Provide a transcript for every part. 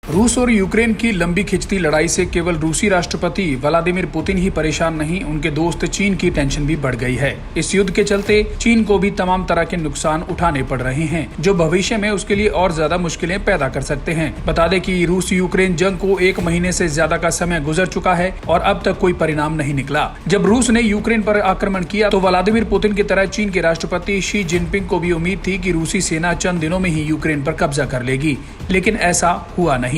रूस और यूक्रेन की लंबी खिंचती लड़ाई से केवल रूसी राष्ट्रपति व्लादिमीर पुतिन ही परेशान नहीं, उनके दोस्त चीन की टेंशन भी बढ़ गई है। इस युद्ध के चलते चीन को भी तमाम तरह के नुकसान उठाने पड़ रहे हैं, जो भविष्य में उसके लिए और ज्यादा मुश्किलें पैदा कर सकते हैं। बता दें कि रूस यूक्रेन जंग को 1 महीने से ज्यादा का समय गुजर चुका है और अब तक कोई परिणाम नहीं निकला। जब रूस ने यूक्रेन पर आक्रमण किया तो व्लादिमीर पुतिन की तरह चीन के राष्ट्रपति शी जिनपिंग को भी उम्मीद थी कि रूसी सेना चंद दिनों में ही यूक्रेन पर कब्जा कर लेगी, लेकिन ऐसा हुआ नहीं।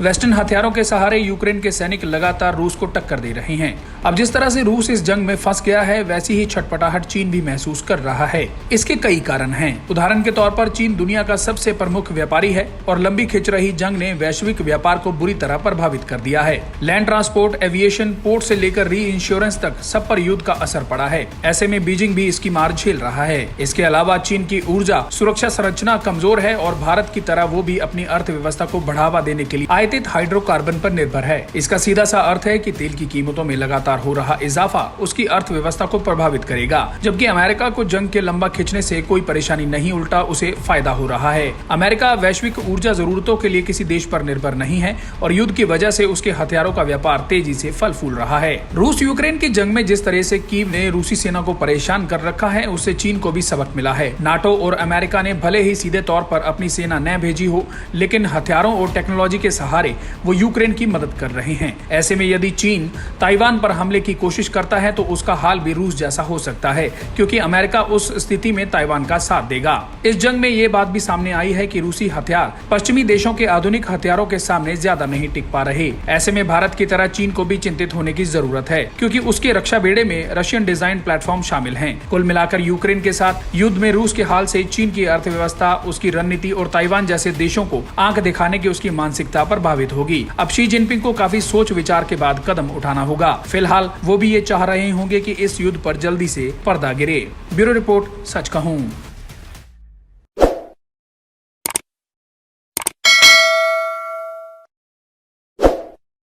वेस्टर्न हथियारों के सहारे यूक्रेन के सैनिक लगातार रूस को टक्कर दे रहे हैं। अब जिस तरह से रूस इस जंग में फंस गया है, वैसी ही छटपटाहट चीन भी महसूस कर रहा है। इसके कई कारण हैं। उदाहरण के तौर पर चीन दुनिया का सबसे प्रमुख व्यापारी है और लंबी खिंच रही जंग ने वैश्विक व्यापार को बुरी तरह प्रभावित कर दिया है। लैंड ट्रांसपोर्ट, एविएशन, पोर्ट से लेकर री इंश्योरेंस तक सब पर युद्ध का असर पड़ा है। ऐसे में बीजिंग भी इसकी मार झेल रहा है। इसके अलावा चीन की ऊर्जा सुरक्षा संरचना कमजोर है और भारत की तरह वो भी अपनी अर्थव्यवस्था को बढ़ावा देने के लिए आयातित हाइड्रोकार्बन पर निर्भर है। इसका सीधा सा अर्थ है कि तेल की कीमतों में लगातार हो रहा इजाफा उसकी अर्थव्यवस्था को प्रभावित करेगा, जबकि अमेरिका को जंग के लंबा खिंचने से कोई परेशानी नहीं, उल्टा उसे फायदा हो रहा है। अमेरिका वैश्विक ऊर्जा जरूरतों के लिए किसी देश पर निर्भर नहीं है और युद्ध की वजह से उसके हथियारों का व्यापार तेजी से फल फूल रहा है। रूस यूक्रेन की जंग में जिस तरह से कीव ने रूसी सेना को परेशान कर रखा है, उससे चीन को भी सबक मिला है। नाटो और अमेरिका ने भले ही सीधे तौर पर अपनी सेना न भेजी हो, लेकिन हथियारों और टेक्नोलॉजी के सहारे वो यूक्रेन की मदद कर रहे हैं। ऐसे में यदि चीन ताइवान पर हमले की कोशिश करता है तो उसका हाल भी रूस जैसा हो सकता है, क्योंकि अमेरिका उस स्थिति में ताइवान का साथ देगा। इस जंग में ये बात भी सामने आई है कि रूसी हथियार पश्चिमी देशों के आधुनिक हथियारों के सामने ज्यादा नहीं टिक पा रहे। ऐसे में भारत की तरह चीन को भी चिंतित होने की जरूरत है, क्योंकि उसके रक्षा बेड़े में रशियन डिजाइन प्लेटफॉर्म शामिल हैं। कुल मिलाकर यूक्रेन के साथ युद्ध में रूस के हाल से चीन की अर्थव्यवस्था, उसकी रणनीति और ताइवान जैसे देशों को आंख दिखाने की उसकी मानसिकता प्रभावित होगी। अब शी जिनपिंग को काफी सोच विचार के बाद कदम उठाना होगा। फिलहाल वो भी ये चाह रहे होंगे कि इस युद्ध पर जल्दी से पर्दा गिरे। ब्यूरो रिपोर्ट, सच कहूं।